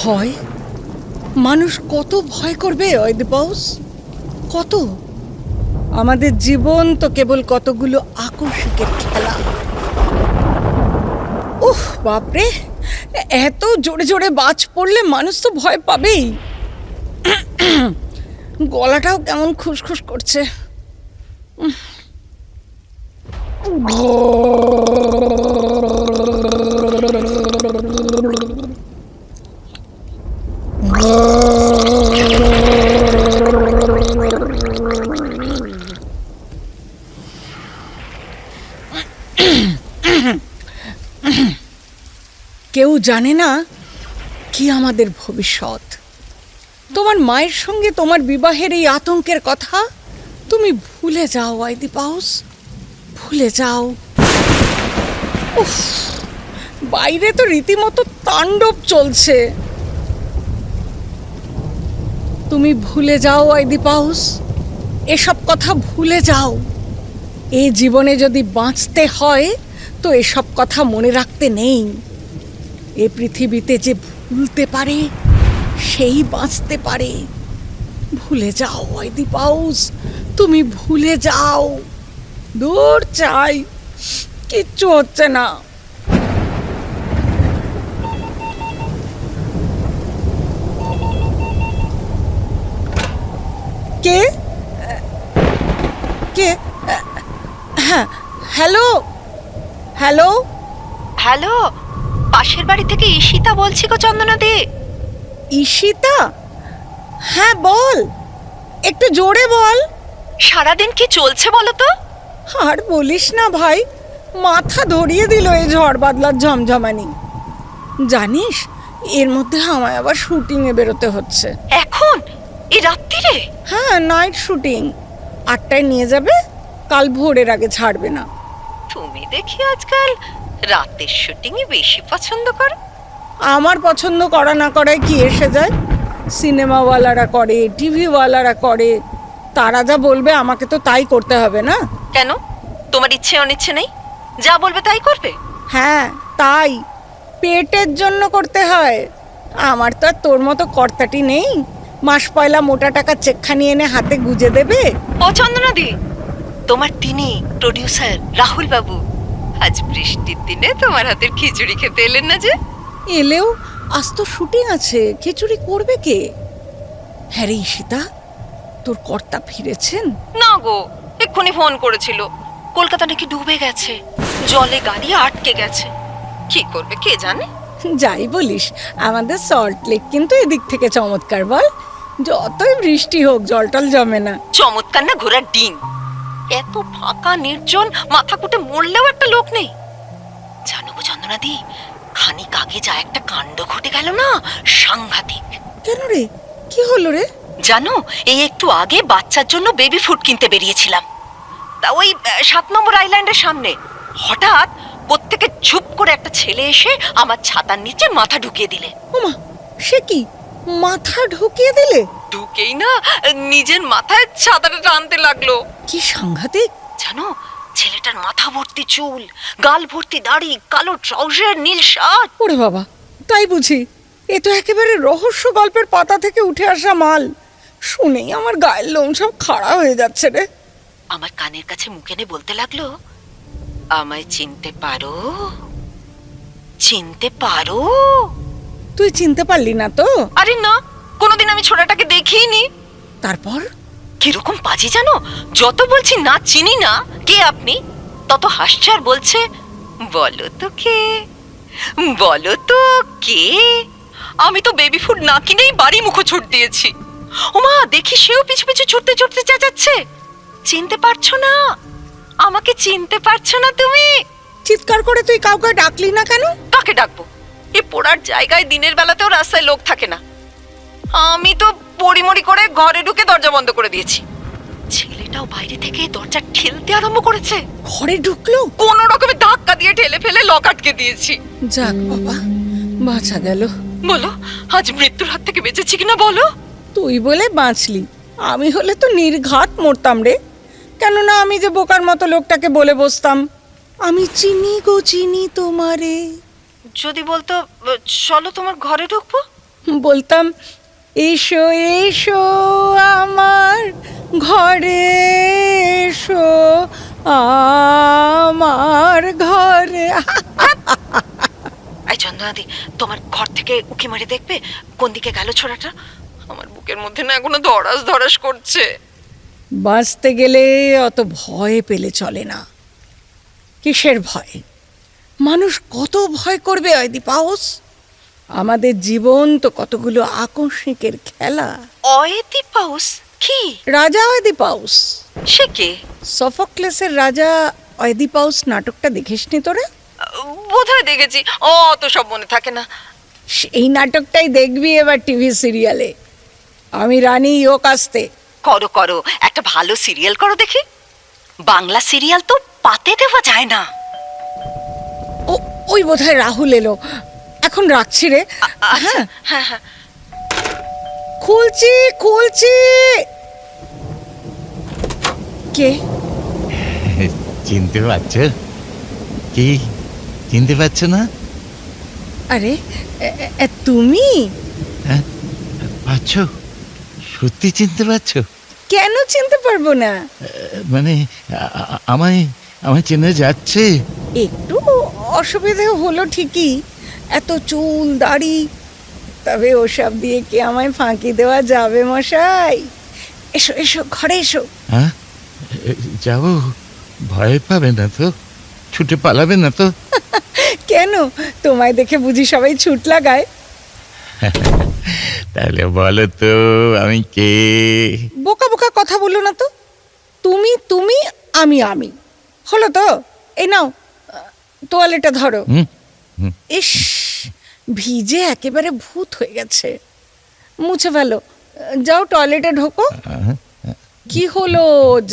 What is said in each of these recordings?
ভয়? মানুষ কত ভয় করবে অয়দিপাউস, কত? আমাদের জীবন তো কেবল কতগুলো আকস্মিকের খেলা। উফ বাপরে, এত জোরে জোরে বাজ পড়লে মানুষ তো ভয় পাবেই। গলাটাও কেমন খুসখুস করছে। কেউ জানে না কি আমাদের ভবিষ্যৎ। তোমার মায়ের সঙ্গে তোমার বিবাহের এই আতঙ্কের কথা তুমি ভুলে যাও অয়দিপাউস, ভুলে যাও। উফ, বাইরে তো রীতিমতো তাণ্ডব চলছে। তুমি ভুলে যাও অয়দিপাউস, এসব কথা ভুলে যাও। এই জীবনে যদি বাঁচতে হয় তো এসব কথা মনে রাখতে নেই। এ পৃথিবীতে যে ভুলতে পারে সেই বাঁচতে পারে। ভুলে যাও অয়দিপাউস, তুমি ভুলে যাও। দূর চাই, কিচ্ছু হচ্ছে না। কে কে? হ্যাঁ, হ্যালো হ্যালো হ্যালো, পাশের বাড়ি থেকে ঈশিতা বলছি গো চন্দনাদি। ঈশিতা? হ্যাঁ বল, একটু জোরে বল। সারাদিন কি চলছে বলো তো? আর বলিস না ভাই, মাথা ধরিয়ে দিল এই ঝড় বাদলার ঝমঝমানি। জানিস, এর মধ্যে আমায় আবার শুটিংয়ে বেরোতে হচ্ছে। এখন এই রাত্রিরে? হ্যাঁ, নাইট শুটিং। 8টায় নিয়ে যাবে, কাল ভোরের আগে ছাড়বে না। তুমি দেখি আজকাল রাতের শুটিংই বেশি পছন্দ করো। আমার পছন্দ করা না করায় কি এসে যায়? সিনেমাওয়ালারা করে, টিভিওয়ালারা করে, তারা যা বলবে আমাকে তো তাই করতে হবে না? কেন, তোমার ইচ্ছে অনিচ্ছে নেই? যা বলবে তাই করবে? হ্যাঁ তাই, পেটের জন্য করতে হয়। আমার তো আর তোর মতো কর্তাটি নেই, মাস পয়লা মোটা টাকা চেকখানি এনে হাতে গুজে দেবে। ও চন্দনাদি, তোমার তিনি প্রডিউসার রাহুল বাবু আজ বৃষ্টির দিনে তোমার হাতের খিচুড়ি খেতে এলেন না যে? এলেও আজ তো শুটিং আছে, খিচুড়ি করবে কে? হ্যাঁ রে ঈশিতা, তোর কর্তা ফিরেছেন? না গো, এক্ষুনি ফোন করেছিল। কলকাতা নাকি ডুবে গেছে, জলে গাড়ি আটকে গেছে। কি করবে কে জানে। যাই বলিস, আমাদের সল্ট লেক কিন্তু এদিক থেকে চমৎকার বল। যতই বৃষ্টি হোক জলটল জমে না। চমৎকার না ঘোড়ার ডিম। এত ফাঁকা নির্জন, মাথা কুটে মরলেও একটা লোক নেই। জানো গো চন্দনাদি, খানিক আগে যা একটা কাণ্ড ঘটে গেল না, সাংঘাতিক। কেন রে, কি হলো রে? জানো, এই একটু আগে বাচ্চার জন্য বেবি ফুড কিনতে বেরিয়েছিলাম। তা ওই 7 নম্বর আইল্যান্ডের সামনে হঠাৎ প্রত্যেকে ঝুপ করে একটা ছেলে এসে আমার ছাতার নিচে মাথা ঢুকিয়ে দিলে। ওমা, সে কি, মাথা ঢুকিয়ে দিলে? ঢুকেই না নিজের মাথায় ছাতাটা টানতে লাগলো। কি সাংঘাতিক! জানো, ছেলেটার মাথা ভর্তি চুল, গাল ভর্তি দাড়ি, কালো ট্রাউজার, নীল শার্ট। ওরে বাবা, তাই বুঝি? এ তো একেবারে রহস্য গল্পের পাতা থেকে উঠে আসা মাল। শুনেই আমার গায়ের লোম সব খাড়া হয়ে যাচ্ছে রে। আমার কানের কাছে মুখ এনে বলতে লাগলো, আমায় চিনতে পারো? চিনতে পারো? তুই চিনতে পারলি না তো? আরে না, কোনোদিন আমি ছোড়াটাকে দেখিনি। তারপর? কিরকম পাজি জানো, যত বলছি না চিনি না, কে আপনি, তত হাসছে আর বলছে, বলো তো কে, বলো তো কে। আমি তো বেবি ফুড না কিনেই বাড়ি মুখো ছুট দিয়েছি। ওমা, দেখি সেও পিছু পিছু ছুটতে ছুটতে চেঁচাচ্ছে, চিনতে পারছো না আমাকে? চিনতে পারছো না তুমি? চিৎকার করে তুই কাউকে ডাকলি না কেন? কাকে ডাকবো? এ পোড়ার জায়গায় দিনের বেলাতেও রাস্তায় লোক থাকে না। আমি তো পড়িমড়ি করে ঘরে ঢুকে দরজা বন্ধ করে দিয়েছি। ছেলেটাও বাইরে থেকে দরজা ঠেলতে আরম্ভ করেছে। ঘরে ঢুকলো? কোন রকমে ধাক্কা দিয়ে ঠেলে ফেলে লক আটকে দিয়েছি। যাক বাবা, বাঁচা গেল। বলো, আজ মৃত্যুর হাত থেকে বেঁচেছি কিনা বলো? তুই বলে বাঁচলি, আমি হলে তো নির্ঘাত মরতাম রে। কেননা আমি যে বোকার মতো লোকটাকে বলে বসতাম, আমি চিনি গো চিনি তোমারে। যদি বলতো চলো তোমার ঘরে ঢুকবো? বলতাম, এসো এসো আমার ঘরে, এসো আমার ঘরে। এই চন্দ্রনাদি, তোমার ঘর থেকে উকি মারে দেখবে কোন দিকে গেল ছোড়াটা। আমার বুকের মধ্যে না এখনো ধড়াস ধড়াস করছে। বাঁচতে গেলে অত ভয় পেলে চলে না। কিসের ভয়? মানুষ কত ভয় করবে অয়দিপাউস? আমাদের জীবন তো কতগুলো আকস্মিকের খেলা। অয়দিপাউস কি? রাজা অয়দিপাউস। সে কে? সফোক্লেসের রাজা অয়দিপাউস নাটকটা দেখিসনি তোরা? বোধহয় দেখেছি, অত সব মনে থাকে না। এই নাটকটাই দেখবি এবার টিভি সিরিয়ালে। আমি রানী ইয়োকাস্তে। করো করো, একটা ভালো সিরিয়াল করো দেখি। বাংলা সিরিয়াল তো পাতে দেওয়া যায় না। ও, ওই বোধহয় রাহুল এলো। এখন রাখছি রে। হ্যাঁ হ্যাঁ হ্যাঁ, খুলছি খুলছি। কে? চিনতে পারছো? কি চিনতে পারছো না? আরে তুমি? হ্যাঁ, পারছো? সত্যি চিনতে পারছো? কেন চিনতে পারবো না? মানে আমায় আমায় চেনা যাচ্ছে? একটু অসুবিধে হলো ঠিকই, এত চুল দাড়ি, তবে ওসব দিয়ে কি আমায় ফাঁকি দেওয়া যাবে মশাই? এসো এসো, ঘরে এসো। হ্যাঁ, যাবো? ভয় পাবে না তো? ছুটে পালাবে না তো? কেন, তোমায় দেখে বুঝি সবাই ছুট লাগায়? তাহলে বলো তো আমি কে? বোকা বোকা কথা বলো না তো। তুমি তুমি, আমি আমি, হলো তো? এই নাও, তোয়ালেটা ধরো। হুম, ইস, ভিজে একেবারে ভূত হয়ে গেছে। মুছে ফেলো। যাও টয়লেটে ঢোকো। কি হলো,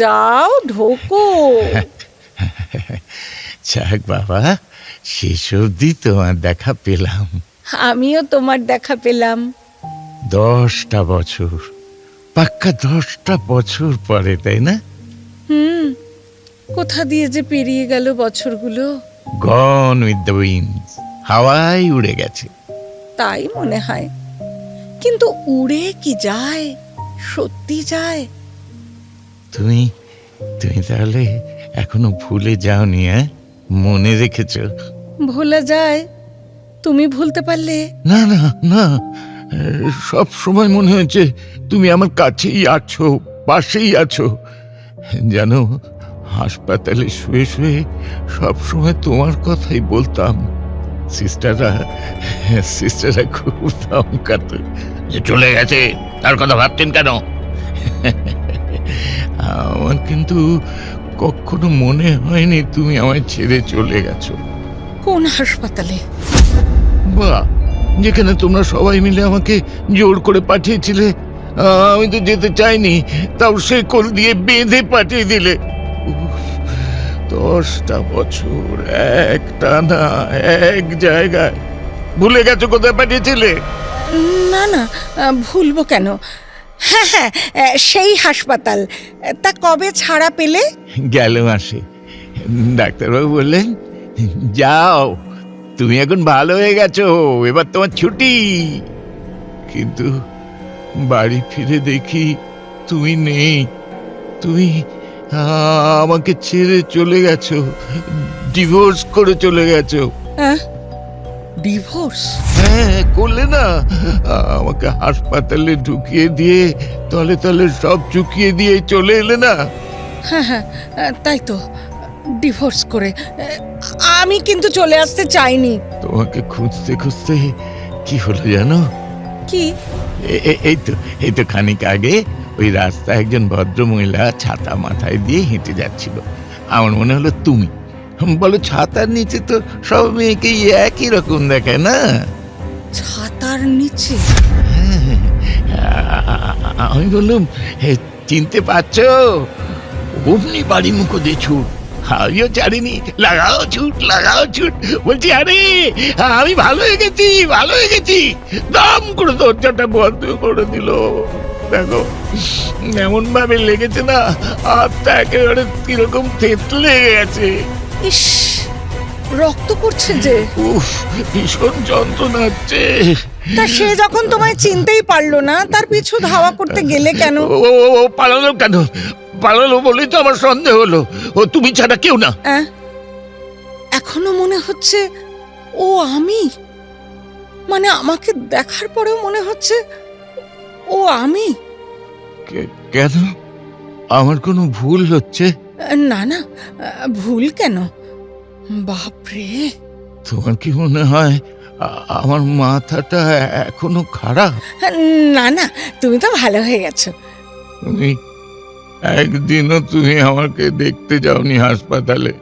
যাও ঢোকো। যাক বাবা, শেষ অবধি তোমার দেখা পেলাম। আমিও তোমার দেখা পেলাম। 10টা বছর, পাক্কা 10টা বছর পরে, তাই না? কোথা দিয়ে যে পেরিয়ে গেল বছরগুলো। গন উইথ দ্য উইন্ড, হাওয়ায় উড়ে গেছে। তাই মনে হয়, কিন্তু উড়ে কি যায়? সত্যি যায়? তুমি তুমি তাহলে এখনো ভুলে যাওনি? হ্যাঁ, মনে রেখেছো? ভোলা যায়? তুমি ভুলতে পারলে? না না না, সব সময় মনে হয়েছে তুমি আমার কাছেই আছো, পাশেই আছো। জানো, হাসপাতালে শুয়ে শুয়ে সব সময় তোমার কথাই বলতাম। সিস্টাররা খুব ধমকাত যে চলে গেছে, তার কথা ভাবছেন কেন? আমার কিন্তু কখনো মনে হয়নি তুমি আমায় ছেড়ে চলে গেছো। কোন হাসপাতালে? বাহ, যেখানে তোমরা সবাই মিলে আমাকে জোর করে পাঠিয়েছিলে। আমি তো যেতে চাইনি, তাও সে কোল দিয়ে বেঁধে পাঠিয়ে দিলে। 10টা বছর একটা না এক জায়গায়। ভুলে গেছো কোথায় পাঠিয়েছিলে? না না, ভুলবো কেন? হ্যাঁ হ্যাঁ, সেই হাসপাতাল। তা কবে ছাড়া পেলে? গেল মাসে। ডাক্তারবাবু বললেন, যাও, তুমি এখন ভালো হয়ে গেছো, এবার তোমার ছুটি। কিন্তু বাড়ি ফিরে দেখি তুমি নেই। তুমি আমাকে ছেড়ে চলে গেছো, ডিভোর্স করে চলে গেছো। ডিভোর্স? হ্যাঁ, করলে না। আমাকে হাসপাতালে ঢুকিয়ে দিয়ে তলে তলে সব চুকিয়ে দিয়ে চলে এলে না। হ্যাঁ হ্যাঁ, তাই তো, ডিভোর্স করে। আমি কিন্তু চলে আসতে চাইনি। তোমাকে খুঁজতে খুঁজতে কি হলো জানো? কি? এই তো খানিক আগে ওই রাস্তায় একজন ভদ্র মহিলা ছাতা মাথায় দিয়ে হেঁটে যাচ্ছিল। আমার মনে হলো তুমি। বলো, ছাতার নিচে তো সব মেয়েকে একই রকম দেখায় না? ছাতার নিচে? আমি বললাম, চিনতে পারছো? অমনি বাড়ি মুখো দিয়ে ছুট। আমিও জানিনি, লাগাও ছুট লাগাও ছুট। বলছি, আরে আমি ভালো হয়ে গেছি, ভালো হয়ে গেছি। দাম করে দরজাটা বন্ধ করে দিল। দেখো, এমন ভাবে লেগেছে না, হাতটা একেবারে কিরকম থেতলে গেছে। ইস, রক্ত পড়ছে যে। উফ, ভীষণ যন্ত্রণা হচ্ছে। তা সে যখন তোমায় চিনতেই পারলো না, তার পিছু ধাওয়া করতে গেলে কেন? ও পালালো কেন? পালালো বলেই তো আমার সন্দেহ হলো। ও তুমি ছাড়া কেউ না। এখনো মনে হচ্ছে ও আমি, মানে আমাকে দেখার পরেও মনে হচ্ছে ও আমি। কেন? আমার কোনো ভুল হচ্ছে? না না, ভুল কেন? বাপরে, তোমার কি মনে হয় আমার মাথাটা এখনো খারাপ? না না, তুমি তো ভালো হয়ে গেছো। তুমি একদিনও তুমি আমাকে দেখতে যাওনি হাসপাতালে।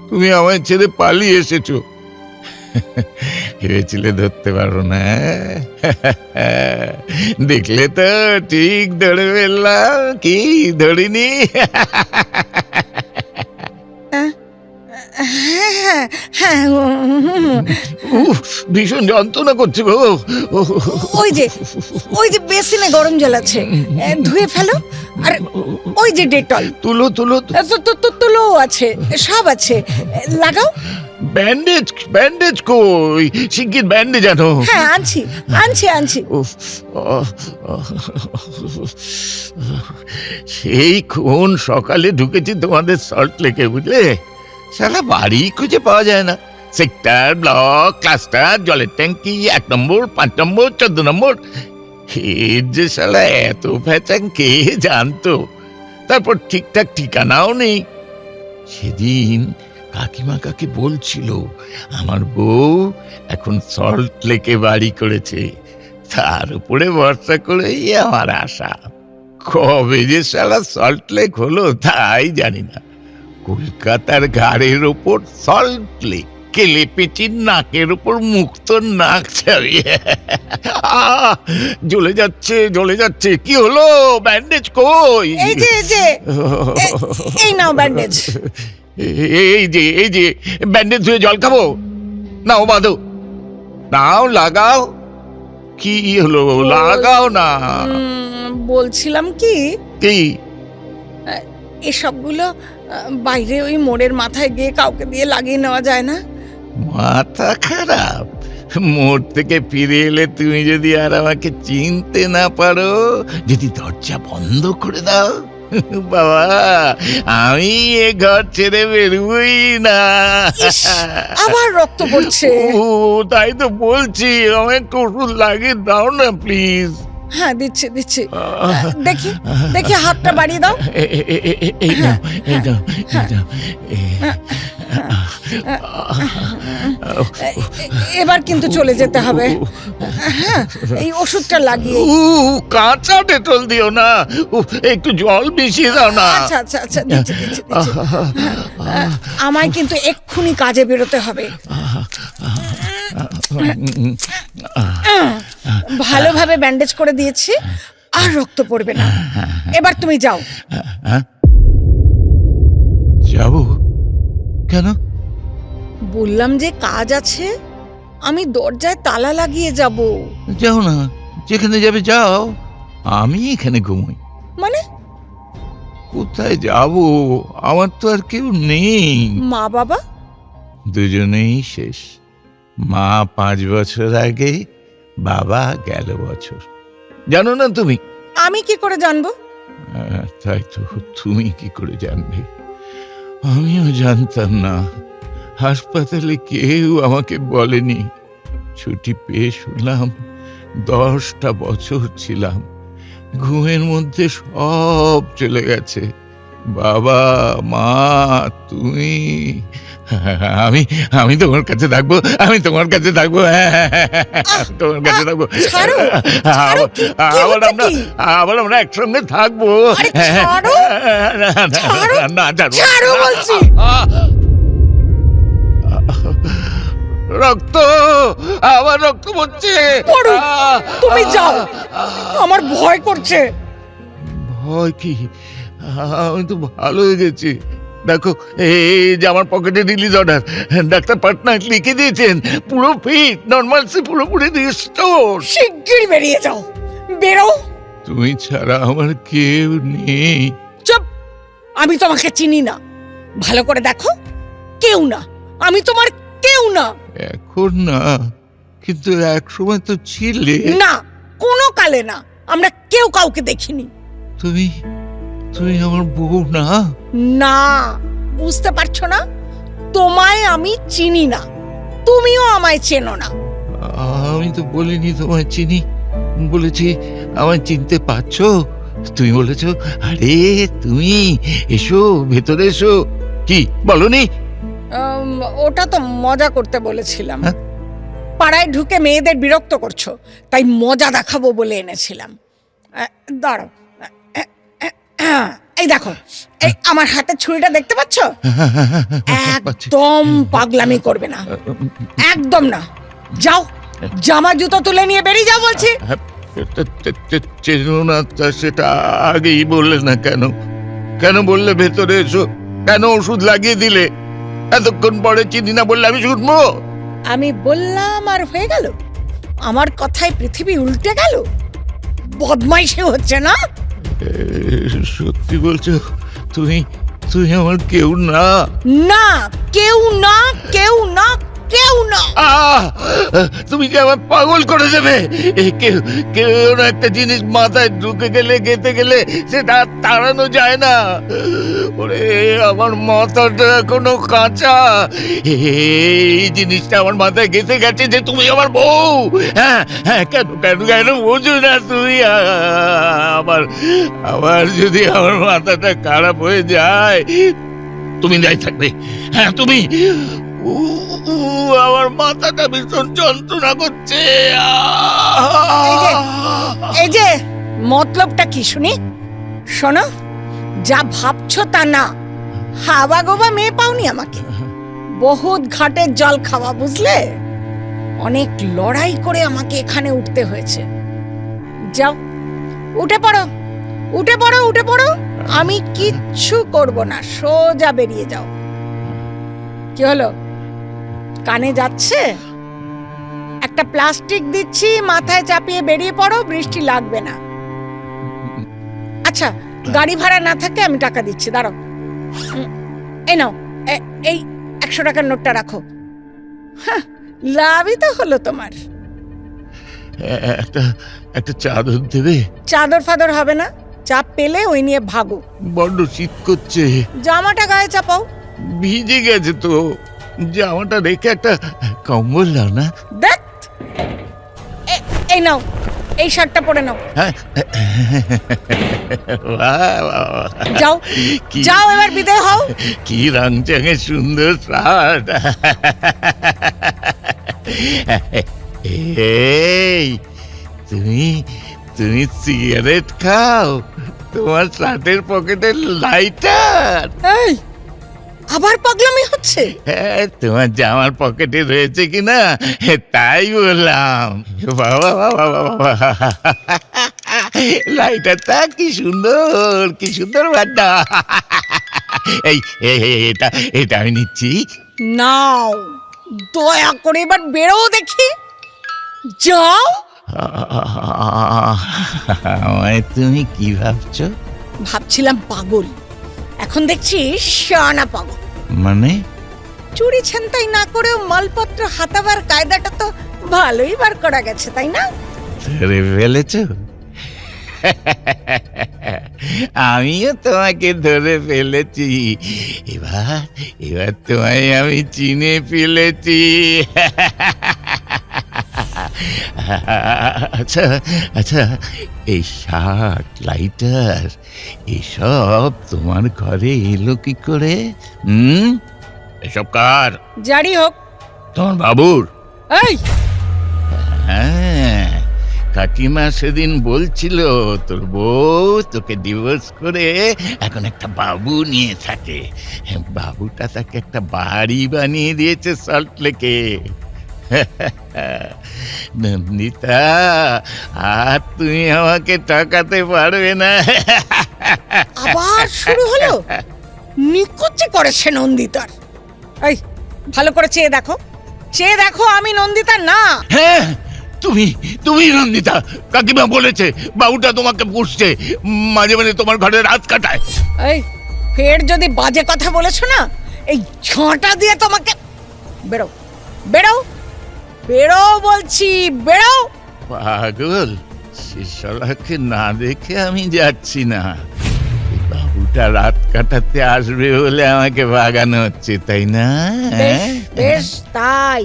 তুমি আমায় ছেড়ে পালিয়ে এসেছো। ভেবেছিলে ধরতে পারো না? দেখলে তো, ঠিক ধরে ফেললাম। কি ধরিনি? হ্যাঁ হ্যাঁ হ্যাঁ, ভীষণ যন্ত্রণা করছে গো। ওই যে বেসিনে গরম জল আছে, ধুয়ে ফেলো। আর ওই যে ডেটল, তুলো তুলো। তুলো আছে, সব আছে, লাগাও। ব্যান্ডেজ ব্যান্ডেজ কই? শিগগির ব্যান্ডেজ আনো। হ্যাঁ, আনছি আনছি আনছি। সেই কোন সকালে ঢুকেছি তোমাদের সল্ট লেকে, বুঝলে? সারা বাড়ি খুঁজে পাওয়া যায় না। সেক্টর, ব্লক, ক্লাস্টার, জলের ট্যাঙ্কি, 1 নম্বর, 5 নম্বর, 14 নম্বর। এর যে শালা এত প্যাচাং কে জানতো? তারপর ঠিকঠাক ঠিকানাও নেই। সেদিন কাকিমা কাকে বলছিল আমার বউ এখন সল্ট লেকে বাড়ি করেছে। তার উপরে ভরসা করেই আমার আশা। কবে যে শালা সল্ট লেক হলো তাই জানি না। কলকাতার ঘাড়ের ওপর সল্ট লেক, কেলেপেচির নাকের উপর মুক্ত নাক চাবি। জ্বলে যাচ্ছে জ্বলে যাচ্ছে। কি হলো? ব্যান্ডেজ কই? এই যে এই নাও ব্যান্ডেজ। এই যে ব্যান্ডেজ ধুয়ে জল খাবো? নাও বাঁধো, নাও লাগাও। কি হলো? লাগাও না। বলছিলাম কি, কি? এসবগুলো বাইরে ওই মোড়ের মাথায় গিয়ে কাউকে দিয়ে লাগিয়ে নেওয়া যায় না? মাথা খারাপ? মোড় থেকে ফিরে এলে তুমি যদি আর আমাকে চিনতে না পারো, যদি দরজা বন্ধ করে দাও, বাবা আমি এ ঘর ছেড়ে বেরোই না। আবার রক্ত পড়ছে। ও তাই তো বলছি, আমায় একটু ওষুধ লাগিয়ে দাও না প্লিজ। হ্যাঁ, দিচ্ছি দিচ্ছি। দেখি দেখি, হাতটা বাড়িয়ে দাও। এই নাও, এই নাও, এই নাও। এবার কিন্তু চলে যেতে হবে। হ্যাঁ, এই ওষুধটা লাগিয়ে। কাঁচা ডেটল দিও না, একটু জল মিশিয়ে দাও না। আচ্ছা আচ্ছা আচ্ছা, দিচ্ছি দিচ্ছি দিচ্ছি। আমায় কিন্তু এক্ষুনি কাজে বেরোতে হবে। ভালোভাবে ব্যান্ডেজ করে দিয়েছি, আর রক্ত পড়বে না। এবার তুমি যাও। যাব কেন? বললাম যে কাজ আছে, আমি দরজায় তালা লাগিয়ে যাব। যাও না, যেখানে যাবে যাও, আমি এখানে ঘুমোই। মানে? কোথায় যাব? আমার তো আর কেউ নেই। মা বাবা? দুজনেই শেষ। মা 5 বছর আগে, বাবা গেল বছর। জানো না তুমি? আমি কি করে জানবো? তাই তো, তুমি কি করে জানবে? আমিও জানতাম না। হাসপাতালে কেউ আমাকে বলেনি। ছুটি পেয়ে শুনলাম 10টা বছর ছিলাম। ঘুমের মধ্যে সব চলে গেছে। বাবা, মা, তুমি। আমি আমি তোমার কাছে থাকবো, আমি তোমার কাছে থাকবো। তোমার কাছে থাকবো। আবার আমরা একসঙ্গে থাকবো। না, ছাড়ো বলছি। রক্ত, আবার রক্ত পড়ছে। তুমি যাও, আমার ভয় করছে। ভয় কি? আমি তো ভালো হয়ে গেছি। দেখো, এই যে আমার পকেটে রিলিজ অর্ডার, ডাক্তার পটনায়ক লিখে দিয়েছেন। পুরো ফিট, নরমালসি পুরোপুরি রিস্টোর। শিগগিরই বেরিয়ে যাও, বেরো। তুমি ছাড়া আমার কেউ নেই। চুপ, আমি তোমাকে চিনি না। ভালো করে দেখো, কেউ না, আমি তোমার কেউ না। এখন না, কিন্তু এক সময় তো ছিলে। না, কোনো কালে না। আমরা কেউ কাউকে দেখিনি। তুমি তুমি আমার বউ না? না, বুঝতে পারছো না? তোমায় আমি চিনি না, তুমিও আমায় চেনো না। আমি তো বলিনি তোমায় চিনি, বলেছি আমায় চিনতে পারছো। তুমি বলেছো আরে তুমি এসো, ভেতরে এসো। কি বলনি? ওটা তো মজা করতে বলেছিলাম। হ্যাঁ? পাড়ায় ঢুকে মেয়েদের বিরক্ত করছো, তাই মজা দেখাবো বলে এনেছিলাম। দাঁড়াও, এই দেখো, এই আমার হাতের ছুরিটা দেখতে পাচ্ছ? একদম পাগলামি করবে না, একদম না। যাও, জামা জুতো তুলে নিয়ে বেরিয়ে যাও বলছি। চেনো না তা সেটা আগেই বললে না কেন? কেন বললে ভেতরে এসো? কেন ওষুধ লাগিয়ে দিলে? এতক্ষণ পরে চিনি না বললে আমি শুনবো? আমি বললাম আর হয়ে গেল? আমার কথায় পৃথিবী উল্টে গেল? বদমাইশি হচ্ছে না? সত্যি বলছো? তুমি তুমি আমার কেউ না? না, কেউ না, কেউ না, কেউ না। তুমি কি আমার পাগল করে দেবে? কেউ কেউ না একটা জিনিস মাথায় ঢুকে গেলে, গেঁথে গেলে সেটা আর তাড়ানো যায় না। ওরে আমার মাথাটা এখনো কাঁচা। এই জিনিসটা আমার মাথায় গেঁথে গেছে যে তুমি আমার বউ। হ্যাঁ হ্যাঁ, কেন কেন কেন বোঝো না তুমি? আবার আবার যদি আমার মাথাটা খারাপ হয়ে যায়, তুমি নাই থাকবে। হ্যাঁ তুমি। আমার মাথাটা ভীষণ যন্ত্রণা করছে। এই যে মতলবটা কি শুনি? শোনো, যা ভাবছো তা না। হাওয়া গোবা মেয়ে পাওনি আমাকে, বহুত ঘাটের জল খাওয়া, বুঝলে? অনেক লড়াই করে আমাকে এখানে উঠতে হয়েছে। যাও, উঠে পড়ো, উঠে পড়ো, উঠে পড়ো। আমি কিচ্ছু করব না, সোজা বেরিয়ে যাও। কি হলো, কানে যাচ্ছে? একটা প্লাস্টিক দিচ্ছি, মাথায় চাপিয়ে বেরিয়ে পড়ো, বৃষ্টি লাগবে না। আচ্ছা, গাড়ি ভাড়া না থাকে আমি টাকা দিচ্ছি, দাঁড়াও। এই নাও, এই 100 টাকার নোটটা রাখো। হ্যাঁ, লাভই তো হলো তোমার। একটা একটা চাদর দেবে? চাদর ফাদর হবে না, চাপ পেলে ওই নিয়ে ভাগো। বড্ড শীত করছে। জামাটা গায়ে চাপাও। ভিজে গেছে তো, জামাটা রেখে একটা কম্বল দাও না। দেখ, এই নাও, এই শার্টটা পরে নাও। যাও যাও, এবার বিদায় হও। কি রংচঙে সুন্দর শার্ট। এই তুমি তুমি সিগারেট খাও? তোমার শার্টের পকেটের লাইটার। এই, আবার পাগলামি হচ্ছে? হ্যাঁ, তোমার জামার পকেটে রয়েছে কিনা তাই বললাম। বাবা বাবা বাবা, লাইটারটা কি সুন্দর, কি সুন্দর বাড্ডা। এই এটা এটা আমি নিচ্ছি। নাও, দয়া করে এবার বেরো দেখি। যাও। আমায় তুমি কি ভাবছো? ভাবছিলাম পাগল, এখন দেখছি শানা পাগল। মানে? চুরি ছিনতাই না করেও মালপত্র হাতাবার কায়দাটা তো ভালোই বার করা গেছে, তাই না? ধরে ফেলেছ? আমিও তোমাকে ধরে ফেলেছি। এবার এবার তোমায় আমি চিনে ফেলেছি। আচ্ছা আচ্ছা, এই শার্ট, লাইটার এসব তোমার ঘরে এলো কি করে? এসব কার? জারি হোক। তোমার বাবুর? এই, হ্যাঁ, কাকিমা সেদিন বলছিল তোর বউ তোকে ডিভোর্স করে এখন একটা বাবু নিয়ে থাকে। বাবুটা তাকে একটা বাড়ি বানিয়ে দিয়েছে সল্ট লেকে। নন্দিতা, আর তুমি আমাকে ঠকাতে পারবে না। আবার শুরু হলো? নিকুচি করেছে নন্দিতার। এই, ভালো করে চেয়ে দেখো, চেয়ে দেখো, আমি নন্দিতা না। হ্যাঁ, তুমি তুমি নন্দিতা। কাকিমা বলেছে বাবুটা তোমাকে পুষছে, মাঝে মাঝে তোমার ঘরে রাত কাটায়। এই, ফের যদি বাজে কথা বলেছো না, এই ঝাঁটা দিয়ে তোমাকে। বেরো বেরো বেরো বলছি, বেরো। পাগল, সে শালাকে না দেখে আমি যাচ্ছি না। এই বাবুটা রাত কাটাতে আসবে বলে আমাকে বাগানো হচ্ছে, তাই না? বেশ বেশ, তাই,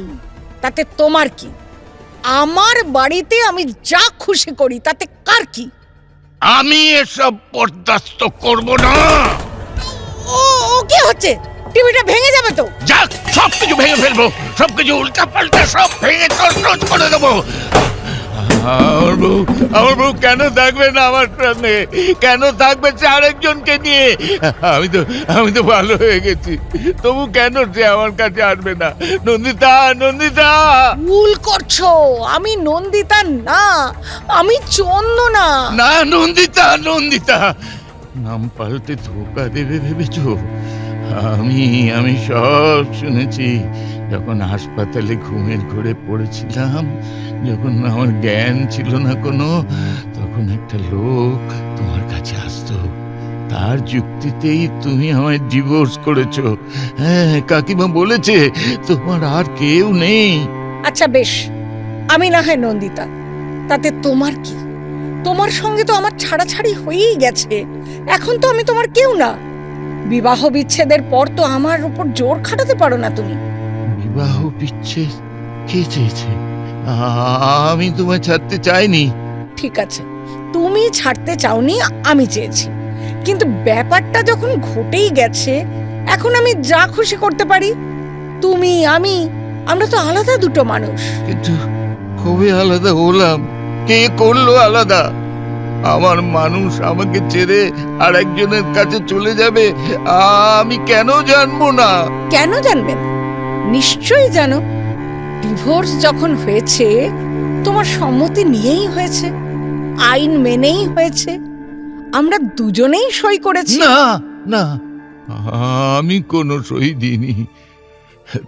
তাতে তোমার কি? আমার বাড়িতে আমি যা খুশি করি, তাতে কার কি? আমি এসব বরদাস্ত করব না। ও ও কি হচ্ছে? টিভিটা ভেঙে যাবে তো। যাক, সবকিছু ভেঙে ফেলবো, সবকিছু উল্টা পাল্টা সব ভেঙে তছনছ করে দেবো। আমার বউ কেন থাকবে না আমার সঙ্গে? কেন থাকবে সে আরেকজনকে নিয়ে? আমি তো ভালো হয়ে গেছি, তবু কেন সে আমার কাছে আসবে না? নন্দিতা, নন্দিতা! ভুল করছো, আমি নন্দিতা না, আমি চন্দনা। না নন্দিতা, নন্দিতা নাম পাল্টে ধোকা দেবে ভেবেছো? আমি সব শুনেছি। যখন হাসপাতালে ঘুমের ঘোরে পড়েছিলাম, যখন আমার জ্ঞান ছিল না কোনো, তখন একটা লোক তোমার কাছে আসতো। তার যুক্তিতেই তুমি আমায় ডিভোর্স করেছো। হ্যাঁ, কাকিমা বলেছে তোমার আর কেউ নেই। আচ্ছা বেশ, আমি না হয় নন্দিতা, তাতে তোমার কি? তোমার সঙ্গে তো আমার ছাড়াছাড়ি হয়েই গেছে, এখন তো আমি তোমার কেউ না। বিবাহ বিচ্ছেদের পর তো আমার উপর জোর খাটাতে পারো না তুমি। বিবাহ বিচ্ছেদ কে চেয়েছে? আমি তোমায় ছাড়তে চাইনি। ঠিক আছে, তুমি ছাড়তে চাওনি, আমি চেয়েছি, কিন্তু ব্যাপারটা যখন ঘটেই গেছে, এখন আমি যা খুশি করতে পারি। তুমি আমি, আমরা তো আলাদা দুটো মানুষ। কিন্তু কবে আলাদা হলাম? কে করলো আলাদা? আমার মানুষ আমাকে ছেড়ে আর একজনের কাছে চলে যাবে, আমি কেন জানবো না? কেন জানবেন? নিশ্চয়ই জানো। ডিভোর্স যখন হয়েছে, তোমার সম্মতি নিয়েই হয়েছে, আইন মেনেই হয়েছে, আমরা দুজনেই সই করেছি। না না, আমি কোনো সই দিইনি।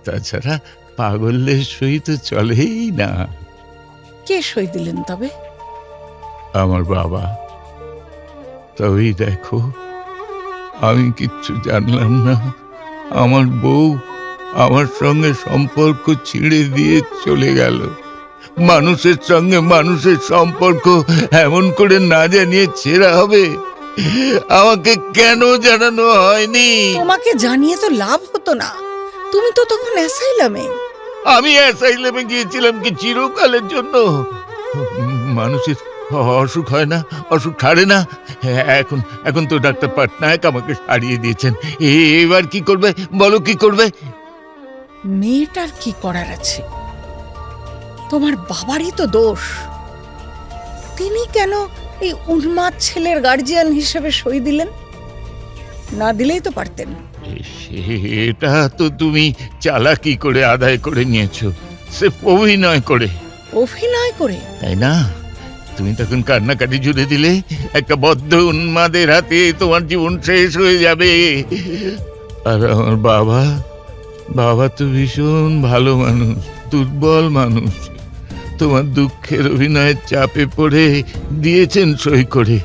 তাছাড়া পাগলের সই তো চলেই না। কে সই দিলেন তবে? আমার বাবা। তবেই দেখো, আমি কিচ্ছু জানলাম না। আমার বউ আমার সঙ্গে সম্পর্ক ছিঁড়ে দিয়ে চলে গেল। মানুষের সঙ্গে মানুষের সম্পর্ক এমন করে না জানিয়ে ছেঁড়া হবে? আমাকে কেন জানানো হয়নি? তোমাকে জানিয়ে তো লাভ হতো না, তুমি তো তখন অ্যাসাইলামে। আমি অ্যাসাইলামে গিয়েছিলাম কি চিরকালের জন্য? মানুষের অসুখ হয় না, অসুখ ছাড়ে না। এখন এখন তো ডাক্তার পাটনায়ক আমাকে সারিয়ে দিয়েছেন। এবার কি করবে বলো, কি করবে? মেয়েটার কি করার আছে? তোমার বাবারই তো দোষ। তিনি কেন এই উন্মাদ ছেলের গার্জিয়ান হিসেবে সই দিলেন? না দিলেই তো পারতেন। সেটা তো তুমি চালাকি করে আদায় করে নিয়েছো, সে অভিনয় করে। অভিনয় করে? তাই না? তুমি তখন কান্নাকাটি জুড়ে দিলে, একটা বদ্ধ উন্মাদের হাতে তোমার জীবন শেষ হয়ে যাবে। আর আমার বাবা তো ভীষণ ভালো মানুষ, দুর্বল মানুষ। তোমার দুঃখের অভিনয়ের চাপে পড়ে দিয়েছেন সই করে।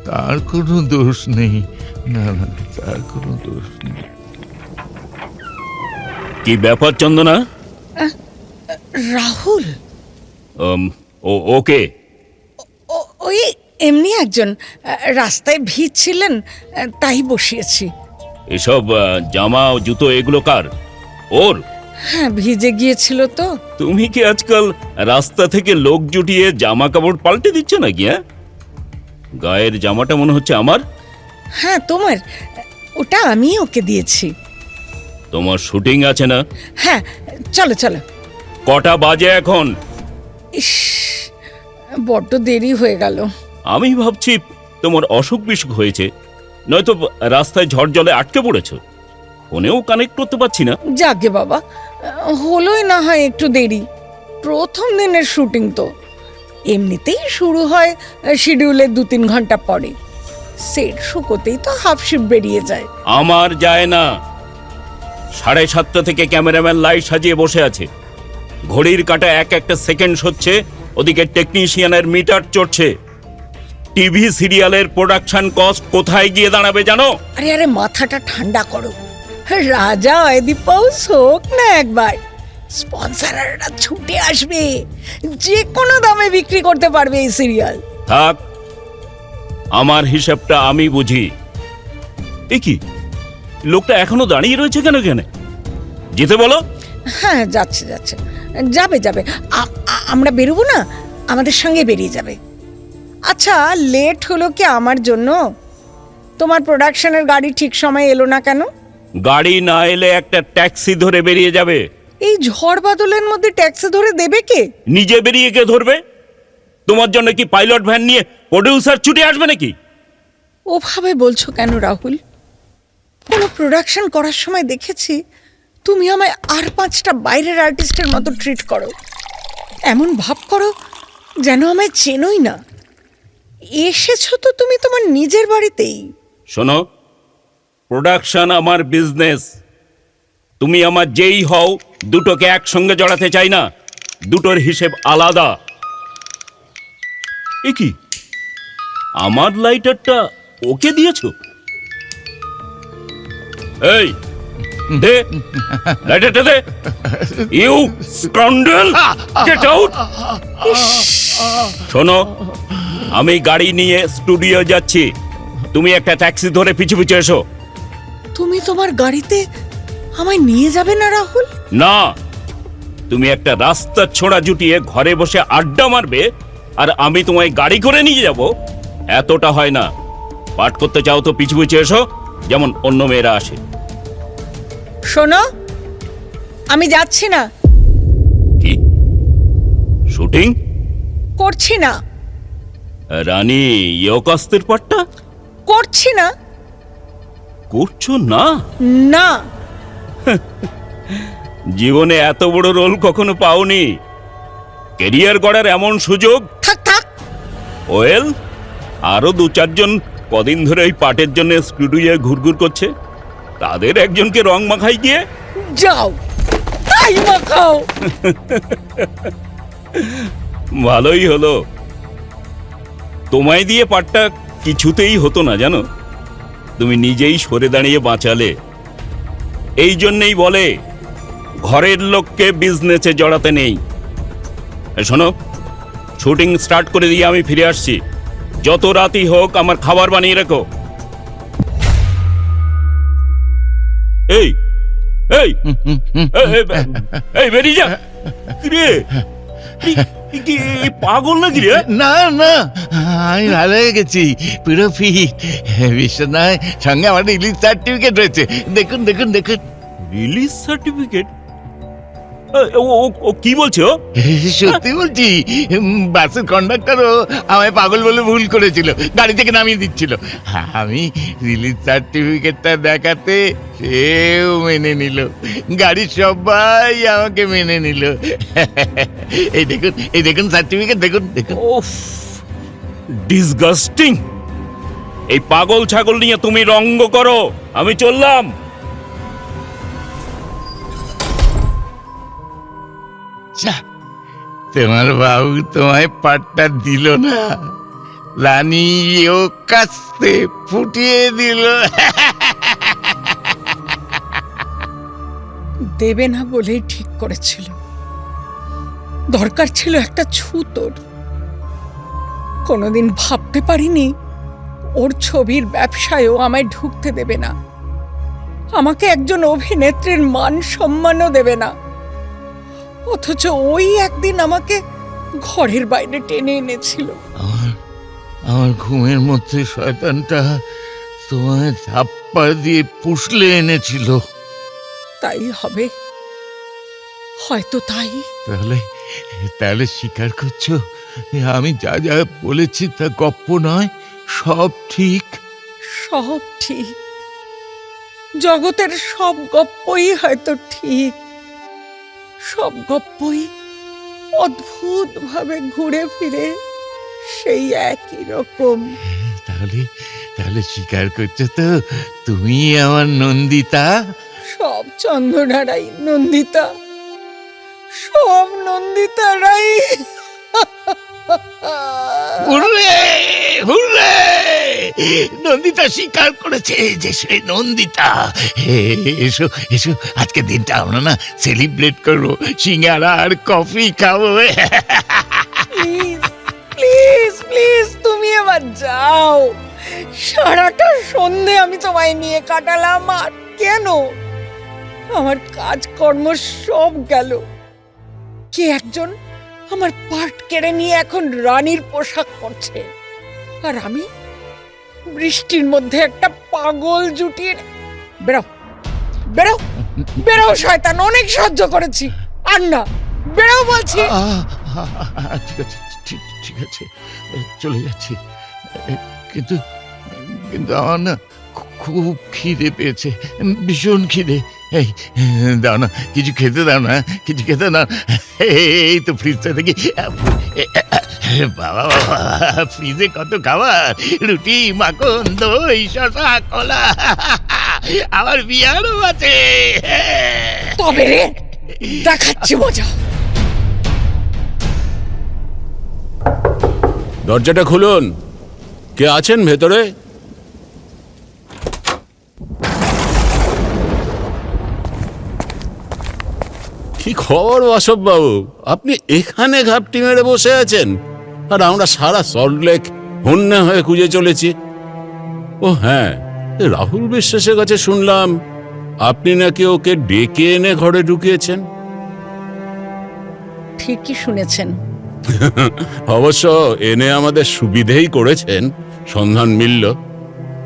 তার কোনো দোষ নেই। না না, তার কোনো দোষ নেই। কি ব্যাপার চন্দনা? রাহুল? ওকে। ওই এমনি একজন, রাস্তায় ভিড়ছিলেন, তাই বসিয়েছি। এসব জামা ও জুতো এগুলো কার? ওর? হ্যাঁ, ভিজে গিয়েছিল তো। তুমি কি আজকাল রাস্তা থেকে লোক জুটিয়ে জামা কাপড় পাল্টে দিচ্ছ নাকি? হ্যাঁ, গায়ের জামাটা মনে হচ্ছে আমার। হ্যাঁ তোমার, ওটা আমি ওকে দিয়েছি। তোমার শুটিং আছে না? হ্যাঁ, চলো চলো। কটা বাজে এখন? ইস, বড্ড দেরি হয়ে গেল। আমি ভাবছি তোমার অসুখ বিসুখ হয়েছে, নয়তো রাস্তায় ঝড় জলে আটকে পড়েছো। ফোনেও কানেক্ট করতে পারছি না। যাকে বাবা, হলোই না হয় একটু দেরি। প্রথম দিনের শুটিং তো, এমনিতেই শুরু হয় শিডিউলের 2-3 ঘন্টা পরে। সেট শুকোতেই তো হাফ শিফট বেরিয়ে যায়। আমার যায় না। 7:30 থেকে ক্যামেরাম্যান লাইট সাজিয়ে বসে আছে, ঘড়ির কাঁটা এক একটা সেকেন্ড হচ্ছে, ওদিকে টেকনিশিয়ানের মিটার চড়ছে। টিভি সিরিয়ালের প্রোডাকশন কস্ট কোথায় গিয়ে দাঁড়াবে জানো? আরে আরে, মাথাটা ঠান্ডা করো। রাজা অয়দীপ হোক না একবার। স্পন্সররা ছুটে আসবে, যে কোনো দামে বিক্রি করতে পারবে এই সিরিয়াল। থাক, আমার হিসাবটা আমি বুঝি। এ কি, লোকটা এখনো দাঁড়িয়ে রয়েছে কেন? যেতে বলো। হ্যাঁ, যাচ্ছে যাচ্ছে, যাবে যাবে। আমরা বেরোবো না, আমাদের সঙ্গে বেরিয়ে যাবে। আচ্ছা, লেট হলো কি আমার জন্য? তোমার প্রোডাকশনের গাড়ি ঠিক সময় এলো না কেন? গাড়ি না এলে একটা ট্যাক্সি ধরে বেরিয়ে যাবে। এই ঝড় বাদলের মধ্যে ট্যাক্সি ধরে দেবে কে? নিজে বেরিয়ে কে ধরবে? তোমার জন্য কি পাইলট ভ্যান নিয়ে প্রডিউসার ছুটে আসবে নাকি? ওভাবে বলছো কেন রাহুল? কোনো প্রোডাকশন করার সময় দেখেছি তুমি আমায় আর 5টা বাইরের আর্টিস্টের মতো ট্রিট করো। এমন ভাব করো যেন আমায় চেনোই না। এসেছো তো তুমি তোমার নিজের বাড়িতেই। শোনো, প্রোডাকশন আমার বিজনেস। তুমি আমার যেই হও, দুটোকে একসঙ্গে জড়াতে চাই না। দুটোর হিসেব আলাদা। এ কি, আমার লাইটারটা ওকে দিয়েছো? এই দে লাইটারটা, দে। You scoundrel, get out. শোনো, আমি গাড়ি নিয়ে স্টুডিও যাচ্ছি, তুমি একটা ট্যাক্সি ধরে পিছু পিছু এসো। তুমি তোমার গাড়িতে আমায় নিয়ে যাবে না রাহুল? না, তুমি একটা রাস্তা ছোড়া জুটিয়ে ঘরে বসে আড্ডা মারবে, আর আমি তোমায় গাড়ি করে নিয়ে যাব, এতটা হয় না। পাঠ করতে চাও তো পিছু পিছু এসো, যেমন অন্য মেয়েরা আসে। শোনো, আমি যাচ্ছি না। কি শুটিং করছি না। রানী ইয়কাস্তের পাঠটা করছি না। করছো না? না। জীবনে এত বড় রোল কখনো পাওনি। ক্যারিয়ার গড়ার এমন সুযোগ। থাক থাক। ওয়েল, আরো 2-4 জন কদিন ধরে ওই পাটের জন্য স্টুডিওয়ে ঘুরঘুর করছে, তাদের একজনকে রং মাখাই গিয়ে। যাও, তাই মাখাও। ভালোই হলো, তোমায় দিয়ে পাটটা কিছুতেই হতো না জানো। তুমি নিজেই সরে দাঁড়িয়ে বাঁচালে। এই জন্যেই বলে ঘরের লোককে বিজনেসে জড়াতে নেই। শোনো, শুটিং স্টার্ট করে দিয়ে আমি ফিরে আসছি। যত রাতই হোক আমার খাবার বানিয়ে রেখো। এই এই এই বেরিয়ে যা। কিরে, পাগল নাকি রে? না না, আমি ভালো হয়ে গেছি, পুরো ফিট। বিশ্বনাথ সঙ্গে আমার রিলিজ সার্টিফিকেট রয়েছে, দেখুন দেখুন দেখুন। Release certificate? ও কি বলছো? সত্যি বলছি, বাসের কন্ডাক্টরও আমায় পাগল বলে ভুল করেছিল, গাড়ি থেকে নামিয়ে দিচ্ছিল। আমি রিলিজ সার্টিফিকেটটা দেখাতে সেও মেনে নিল, গাড়ির সবাই আমাকে মেনে নিল। এই দেখুন সার্টিফিকেট, দেখুন দেখুন। ওফ, ডিসগাস্টিং। এই পাগল ছাগল নিয়ে তুমি রঙ্গ করো, আমি চললাম। তোমার বাবু তোমায় পাটটা দিল না, রানী ও কাস্তে ফুটিয়ে দিল। দেবে না বলেই ঠিক করেছিল। দরকার ছিল একটা ছুতোর। কোনোদিন ভাবতে পারিনি ওর ছবির ব্যবসায়ও আমায় ঢুকতে দেবে না, আমাকে একজন অভিনেত্রীর মান সম্মানও দেবে না। অথচ ওই একদিন আমাকে ঘরের বাইরে টেনে এনেছিল। আমার ঘুমের মধ্যে শয়তানটা তোমায় ধাপ্পা দিয়ে পুষলে এনেছিল। তাই হবে, হয়তো তাই। তাহলে তাহলে স্বীকার করছো আমি যা যা বলেছি তা গপ্প নয়, সব ঠিক? সব ঠিক। জগতের সব গপ্পই হয়তো ঠিক, সব গপ্পই অদ্ভুত ভাবে ঘুরে ফিরে সেই একই রকম। তাহলে তাহলে স্বীকার করছো তো তুমি আমার নন্দিতা? সব চন্দ্রনারাই নন্দিতা, সব নন্দিতারাই। হুররে হুররে, নন্দিতা স্বীকার করেছে যে সে নন্দিতা। এসো এসো, আজকে দিনটা আমরা না সেলিব্রেট করবো, সিঙ্গারা আর কফি খাবো। প্লিজ প্লিজ প্লিজ, তুমি এবার যাও। সারাটা সন্ধে আমি তোমায় নিয়ে কাটালাম, আর কেন? আমার কাজকর্ম সব গেল। কে একজন আমার পার্ট কেড়ে নিয়ে এখন রানীর পোশাক পরছে, আর আমি বৃষ্টির মধ্যে একটা পাগল জুটিয়ে। বেরো বেরো বেরো শয়তান, অনেক সহ্য করেছি, আর না, বেরো বলছি। ঠিক আছে, ঠিক আছে, চলে যাচ্ছি। কিন্তু কিন্তু আমার না খুব খিদে পেয়েছে, ভীষণ খিদে। এই দাও না, কিছু খেতে দাও না, কিছু খেতে না। এই তো ফ্রিজটা দেখি, বাবা বাবা, ফ্রিজে কত খাবার, রুটি, মাখন, দই, শসা, কলা, আবার বিয়ারও আছে। তবে রে, দেখাচ্ছি মজা। দরজাটা খুলুন, কে আছেন ভেতরে? কি খবর বাসব বাবু, আপনি এখানে ঘাপটি মেরে বসে আছেন, আর আমরা সারা সল্টলেক হন্যে হয়ে খুঁজে চলেছি। ও হ্যাঁ, রাহুল বিশ্বাসের কাছে শুনলাম আপনি নাকি ওকে ডেকে এনে ঘরে ঢুকিয়েছেন। ঠিকই শুনেছেন। অবশ্য এনে আমাদের সুবিধেই করেছেন, সন্ধান মিলল।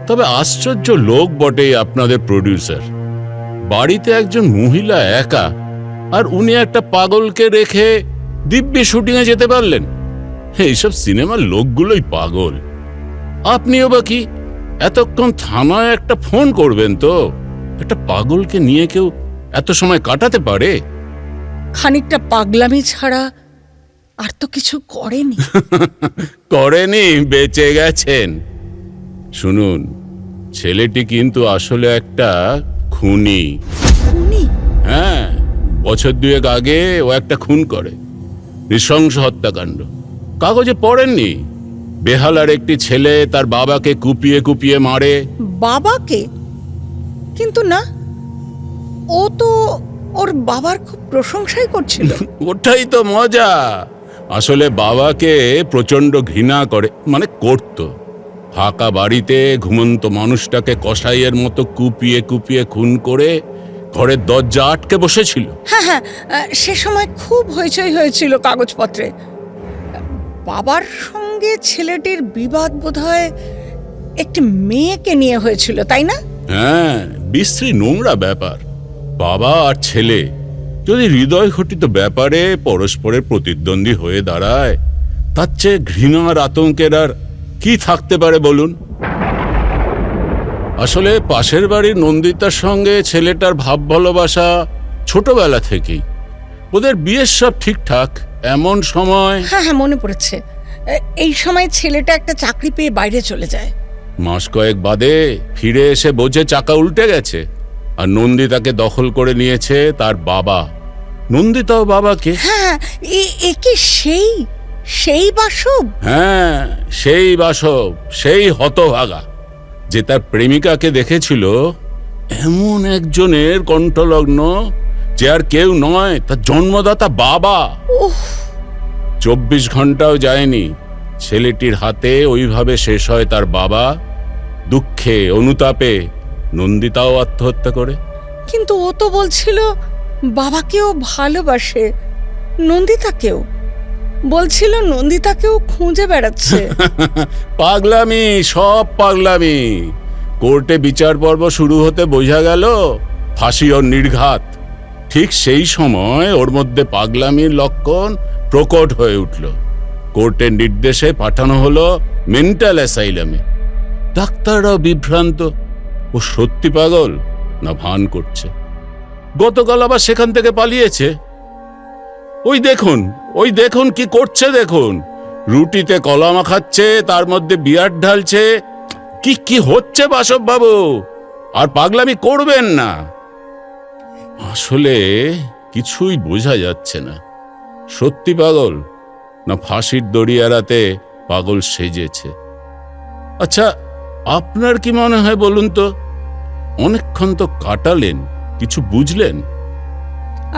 তবে আশ্চর্য লোক বটে আপনাদের প্রডিউসার। বাড়িতে একজন মহিলা একা, আর উনি একটা পাগলকে রেখে দিব্যি শুটিংয়ে যেতে পারলেন। এইসব সিনেমার লোকগুলোই পাগল। আপনিও বা কি, এতক্ষণ থানায় একটা ফোন করবেন তো? একটা পাগলকে নিয়ে কেউ এত সময় কাটাতে পারে? খানিকটা পাগলামি ছাড়া আর তো কিছু করেনি। করেনি, বেঁচে গেছেন। শুনুন, ছেলেটি কিন্তু আসলে একটা খুনি। খুনি? হ্যাঁ, বছর দুয়েক আগে ও একটা খুন করে, নৃশংস হত্যাকাণ্ড। কাগজে পড়েননি? বেহালার একটি ছেলে তার বাবাকে কুপিয়ে কুপিয়ে মারে। বাবাকে? কিন্তু না, ও তো ওর বাবার খুব প্রশংসাই করছিল। ওটাই তো মজা। আসলে বাবাকে প্রচন্ড ঘৃণা করে, মানে করত। ফাঁকা বাড়িতে ঘুমন্ত মানুষটাকে কসাইয়ের মতো কুপিয়ে কুপিয়ে খুন করে ঘরের দরজা আটকে বসেছিল। হ্যাঁ হ্যাঁ, সে সময় খুব হইচই হয়েছিল কাগজপত্রে। বাবার সঙ্গে ছেলেটির বিবাদ বোধহয় একটি মেয়েকে নিয়ে হয়েছিল, তাই না? হ্যাঁ, বিশ্রী নোংরা ব্যাপার। বাবা আর ছেলে যদি হৃদয় ঘটিত ব্যাপারে পরস্পরের প্রতিদ্বন্দ্বী হয়ে দাঁড়ায়, তার চেয়ে ঘৃণার আতঙ্কের আর কি থাকতে পারে বলুন? আসলে পাশের বাড়ির নন্দিতার সঙ্গে ছেলেটার ভাব ভালোবাসা ছোটবেলা থেকেই। ওদের বিয়ের সব ঠিকঠাক, এমন সময়। হ্যাঁ হ্যাঁ, মনে পড়েছে। এই সময় ছেলেটা একটা চাকরি পেয়ে বাইরে চলে যায়। মাস কয়েক বাদে ফিরে এসে বোঝে চাকা উল্টে গেছে, আর নন্দিতাকে দখল করে নিয়েছে তার বাবা। নন্দিতাও বাবাকে। হ্যাঁ, এ কি সেই সেই বাসব? হ্যাঁ, সেই বাসব, সেই হতভাগা যে তার প্রেমিকাকে দেখেছিল এমন একজনের কণ্ঠলগ্ন যে আর কেউ নয়, তার জন্মদাতা বাবা। 24 ঘন্টাও যায়নি ছেলেটির হাতে ওইভাবে শেষ হয় তার বাবা। দুঃখে অনুতাপে নন্দিতাও আত্মহত্যা করে। কিন্তু ও তো বলছিল বাবাকেও ভালোবাসে, নন্দিতাকেও। বলছিল নন্দিতাকেও খুঁজে বেড়াচ্ছে। পাগলামি, সব পাগলামি। কোর্টে বিচার পর্ব শুরু হতে বোঝা গেল ফাঁসি ওর নির্ঘাত। ঠিক সেই সময় ওর মধ্যে পাগলামির লক্ষণ প্রকট হয়ে উঠল। কোর্টের নির্দেশে পাঠানো হলো মেন্টাল অ্যাসাইলামে। ডাক্তাররাও বিভ্রান্ত, ও সত্যি পাগল না ভান করছে। গতকাল আবার সেখান থেকে পালিয়েছে। ওই দেখুন কি করছে দেখুন। রুটিতে কলা মাখাচ্ছে, তার মধ্যে বিয়ার ঢালছে। কি হচ্ছে বাসব বাবু? আর পাগলামি করবেন না। আসলে কিছুই বোঝা যাচ্ছে না। সত্যি পাগল না ফাঁসির দড়ি এড়াতে পাগল সেজেছে। আচ্ছা, আপনার কি মনে হয় বলুন তো? অনেকক্ষণ তো কাটালেন, কিছু বুঝলেন?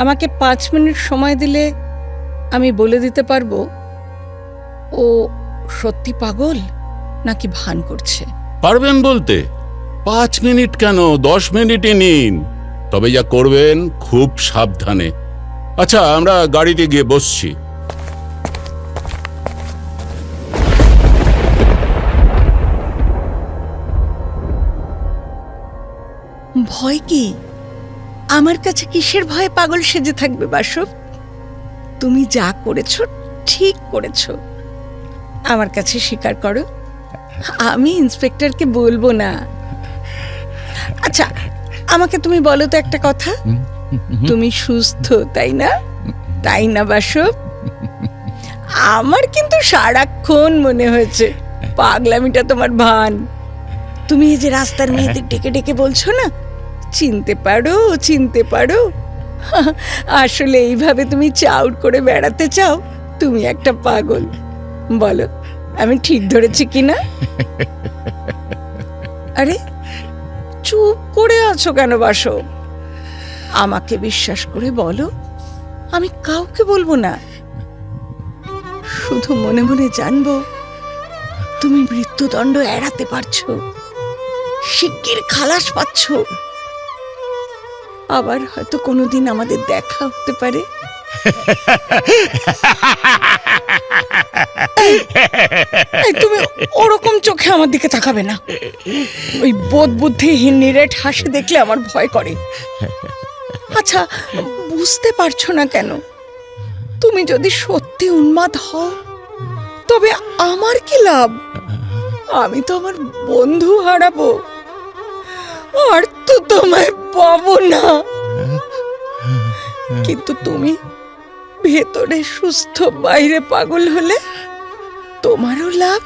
আমাকে 5 মিনিট সময় দিলে আমি বলে দিতে পারবো ও সত্যি পাগল নাকি ভান করছে। পারবেন বলতে? 5 মিনিট কেন, 10 মিনিটই নিন। তবে যা করবেন খুব সাবধানে। আচ্ছা, আমরা গাড়িতে গিয়ে বসছি। ভয় কি? আমার কাছে কিসের ভয়ে পাগল সেজে থাকবে বাসব? তুমি যা করেছো ঠিক করেছো। আমার কাছে স্বীকার করো, আমি ইন্সপেক্টরকে বলবো না। আচ্ছা, আমাকে তুমি বলো তো একটা কথা, তুমি সুস্থ তাই না? তাই না বাসব? আমার কিন্তু সারাক্ষণ মনে হয়েছে পাগলামিটা তোমার ভান। তুমি এই যে রাস্তার মেয়েদের ডেকে ডেকে বলছো না, চিনতে পারো চিনতে পারো, আসলে এইভাবে তুমি চাউট করে বেড়াতে চাও। তুমি একটা পাগল। বলো, আমি ঠিক ধরেছি কিনা? আরে চুপ করে আছো কেন বাসব? আমাকে বিশ্বাস করে বলো, আমি কাউকে বলবো না। শুধু মনে মনে জানবো তুমি মৃত্যুদণ্ড এড়াতে পারছো, শিগগির খালাস পাচ্ছ। আবার হয়তো কোনোদিন আমাদের দেখা হতে পারে। এই তুমি ওরকম চোখে আমার দিকে তাকাবে না। ওই বোধ বুদ্ধিহীন নিরেট হাসি দেখলে আমার ভয় করে। আচ্ছা, বুঝতে পারছো না কেন? তুমি যদি সত্যি উন্মাদ হও তবে আমার কি লাভ? আমি তো আমার বন্ধু হারাবো, আর তো তোমায় পাবো না। কিন্তু তুমি ভেতরে সুস্থ বাইরে পাগল হলে তোমারও লাভ,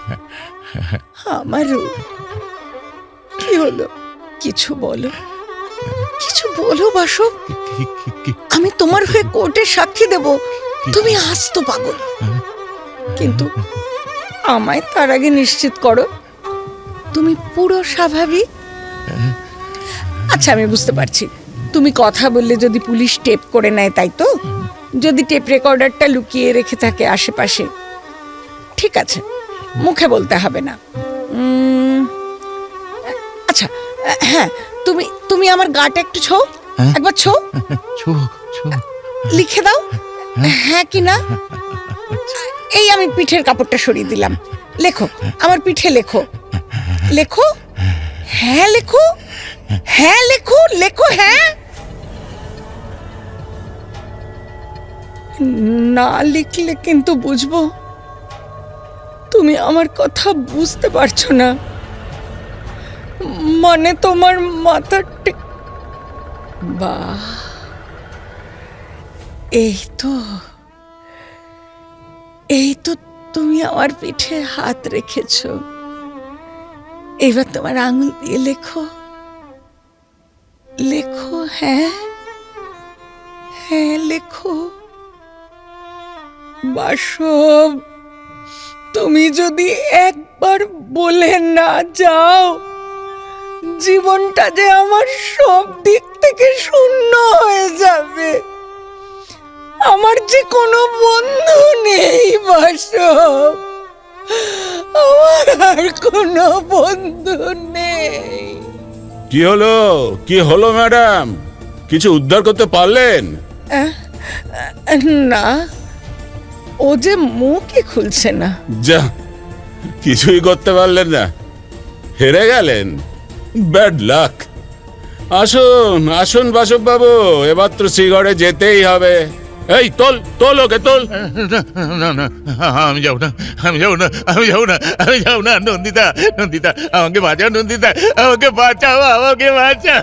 আমারও। কি হলো? কিছু বলো, কিছু বলো বাসব। আমি তোমার হয়ে কোর্টে সাক্ষী দেব তুমি আস্ত পাগল। কিন্তু আমায় তার আগে নিশ্চিত করো তুমি পুরো স্বাভাবিক। আচ্ছা, আমি বুঝতে পারছি তুমি কথা বললে যদি পুলিশ টেপ করে নেয়, তাই তো? যদি টেপ রেকর্ডারটা লুকিয়ে রেখে থাকে আশেপাশে, ঠিক আছে, মুখে বলতে হবে না। আচ্ছা, হ্যাঁ, তুমি তুমি আমার গাটা একটু ছো, একবার ছো, লিখে দাও হ্যাঁ কি না। এই আমি পিঠের কাপড়টা সরিয়ে দিলাম, লেখো আমার পিঠে, লেখো লেখো, হ্যাঁ লেখো, হ্যাঁ লেখো, লেখো হ্যাঁ। না লিখলে কিন্তু বুঝবো তুমি আমার কথা বুঝতে পারছো না। মানে তোমার মাথা ঠিক। বাহ, এই তো এই তো তুমি আমার পিঠে হাত রেখেছো। এবার তোমার আঙুল দিয়ে লেখো, লেখো হ্যাঁ, হ্যাঁ লেখো। বাসব, তুমি যদি একবার বলে না যাও, জীবনটা যে আমার সব দিক থেকে শূন্য হয়ে যাবে। আমার যে কোনো বন্ধু নেই বাসব, আমার আর কোনো বন্ধু নেই। কি হলো, কি হলো ম্যাডাম? কিছু উদ্ধার করতে পারলেন? না, ও যে মুখই খুলছে না। যা, কিছুই করতে পারলেন না, হেরে গেলেন। Bad luck. আসুন আসুন বাসব বাবু, এবার তো শ্রীগড়ে যেতেই হবে। এই তোল তোল ওকে তোল। না না, আমি যাবো না, আমি যাবো না, আমি যাবো না, আমি যাবো না। নন্দিতা, নন্দিতা, আমাকে বাঁচাও, নন্দিতা, আমাকে বাঁচাও, আমাকে বাঁচাও।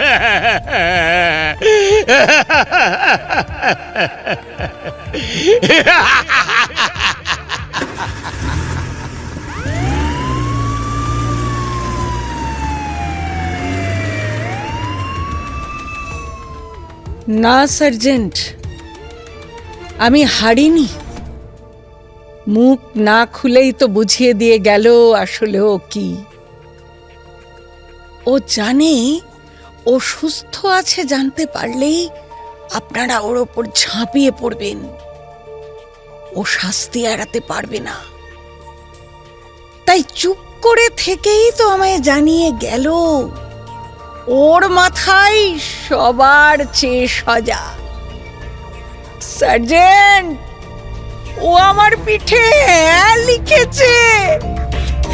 না সার্জেন্ট, আমি হারিনি। মুখ না খুলেই তো বুঝিয়ে দিয়ে গেল আসলে ও কি। ও জানে ও সুস্থ আছে জানতে পারলেই আপনারা ওর ওপর ঝাঁপিয়ে পড়বেন। ও শাস্তি এড়াতে পারবে না, তাই চুপ করে থেকেই তো আমায় জানিয়ে গেল ওর মাথায় সবার চেয়ে সজা। সার্জেন্ট, ও আমার পিঠে হ্যাঁ লিখেছে।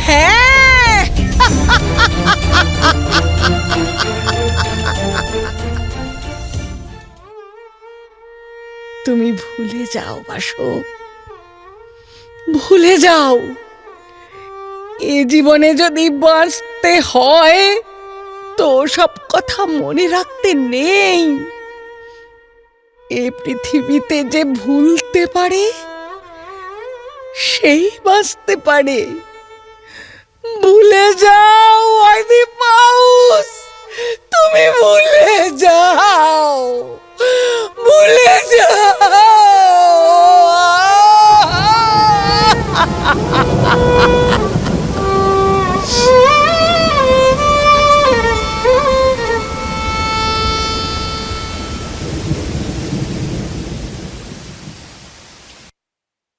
হ্যাঁ, তুমি ভুলে যাও বাসু, ভুলে যাও। এ জীবনে যদি বাঁচতে হয় তো সব কথা মনে রাখতে নেই। এ পৃথিবীতে যে ভুলতে পারে সেই বাঁচতে পারে। ভুলে যাও আইদি পাউস।